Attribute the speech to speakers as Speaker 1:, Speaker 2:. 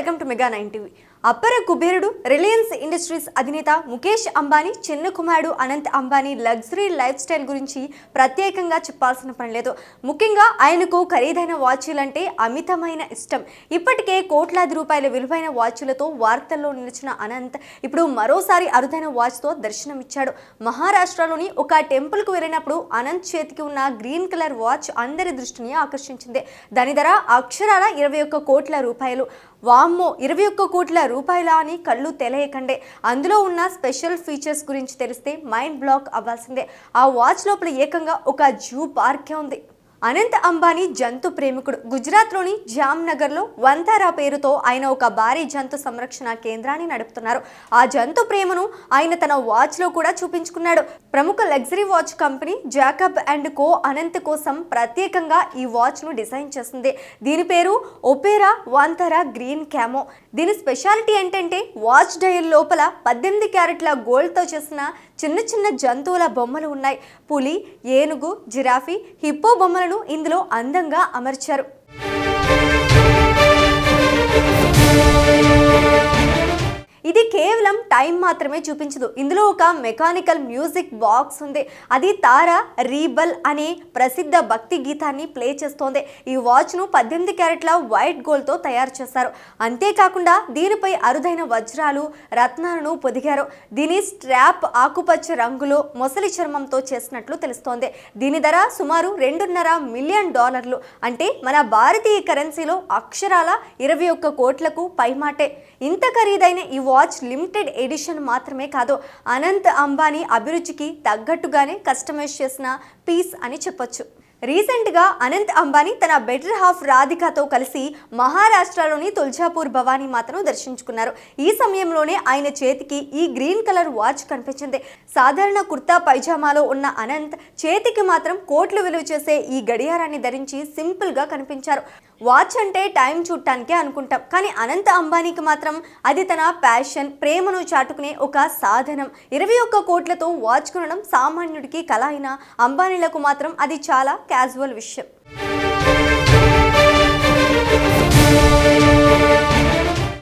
Speaker 1: Welcome to mega 9 TV. అప్పర కుబేరుడు రిలయన్స్ ఇండస్ట్రీస్ అధినేత ముఖేష్ అంబానీ చిన్న కుమారుడు Anant Ambani luxury lifestyle గురించి ప్రత్యేకంగా చెప్పాల్సిన పని లేదు. ముఖ్యంగా ఆయనకు ఖరీదైన వాచీలంటే అమితమైన ఇష్టం. ఇప్పటికే కోట్లాది రూపాయల విలువైన వాచ్లతో వార్తల్లో నిలిచిన అనంత్ ఇప్పుడు మరోసారి అరుదైన వాచ్తో దర్శనమిచ్చాడు. మహారాష్ట్రలోని ఒక టెంపుల్కు వెళ్ళినప్పుడు అనంత్ చేతికి ఉన్న గ్రీన్ కలర్ వాచ్ అందరి దృష్టిని ఆకర్షించింది. దాని ధర అక్షరాల 21 కోట్ల రూపాయలు. వామ్మో, 21 కోట్ల రూపాయల అని కళ్ళు తెలియకండే. అందులో ఉన్న స్పెషల్ ఫీచర్స్ గురించి తెలిస్తే మైండ్ బ్లాక్ అవ్వాల్సిందే. ఆ వాచ్ లోపల ఏకంగా ఒక జూ పార్కే ఉంది. అనంత్ అంబానీ జంతు ప్రేమికుడు. గుజరాత్లోని జామ్నగర్లో వంతారా పేరుతో ఆయన ఒక భారీ జంతు సంరక్షణ కేంద్రాన్ని నడుపుతున్నారు. ఆ జంతు ప్రేమను ఆయన తన వాచ్లో కూడా చూపించుకున్నాడు. ప్రముఖ luxury watch company Jacob and co Anant కోసం ప్రత్యేకంగా ఈ వాచ్ను డిజైన్ చేసింది. దీని పేరు ఒపేరా వంతారా గ్రీన్ క్యామో. దీని స్పెషాలిటీ ఏంటంటే వాచ్ డయల్ లోపల 18 క్యారెట్ల గోల్డ్తో చేసిన చిన్న చిన్న జంతువుల బొమ్మలు ఉన్నాయి. పులి, ఏనుగు, జిరాఫీ, హిప్పో బొమ్మలను ఇందులో అందంగా అమర్చారు. ఇది కేవలం టైం మాత్రమే చూపించదు. ఇందులో ఒక మెకానికల్ మ్యూజిక్ బాక్స్ ఉంది. అది తారా రీబల్ అనే ప్రసిద్ధ భక్తి గీతాన్ని ప్లే చేస్తోంది. ఈ వాచ్ను 18 క్యారెట్ల వైట్ గోల్డ్తో తయారు చేశారు. అంతేకాకుండా దీనిపై అరుదైన వజ్రాలు, రత్నాలను పొదిగారు. దీని స్ట్రాప్ ఆకుపచ్చ రంగులో మొసలి చర్మంతో చేసినట్లు తెలుస్తోంది. దీని ధర సుమారు $2.5 మిలియన్. అంటే మన భారతీయ కరెన్సీలో అక్షరాల 21 కోట్లకు పైమాటే. ఇంత ఖరీదైన ఈ వాచ్ లిమిటెడ్ ఎడిషన్ మాత్రమే కాదు, అనంత్ అంబానీ అభిరుచికి తగ్గట్టుగానే కస్టమైజ్ చేసిన పీస్ అని చెప్పొచ్చు. రీసెంట్గా అనంత్ అంబానీ తన బెటర్ హాఫ్ రాధికతో కలిసి మహారాష్ట్రలోని తుల్జాపూర్ భవానీ మాతను దర్శించుకున్నారు. ఈ సమయంలోనే ఆయన చేతికి ఈ గ్రీన్ కలర్ వాచ్ కనిపించింది. సాధారణ కుర్తా పైజామాలో ఉన్న అనంత్ చేతికి మాత్రం కోట్లు విలువ చేసే ఈ గడియారాన్ని ధరించి సింపుల్గా కనిపించారు. వాచ్ అంటే టైం చూడటానికే అనుకుంటాం, కానీ అనంత్ అంబానీకి మాత్రం అది తన ప్యాషన్, ప్రేమను చాటుకునే ఒక సాధనం. 21 కోట్లతో వాచ్ కొనడం సామాన్యుడికి కల అయినా అంబానీలకు మాత్రం అది చాలా క్యాజువల్ విషయం.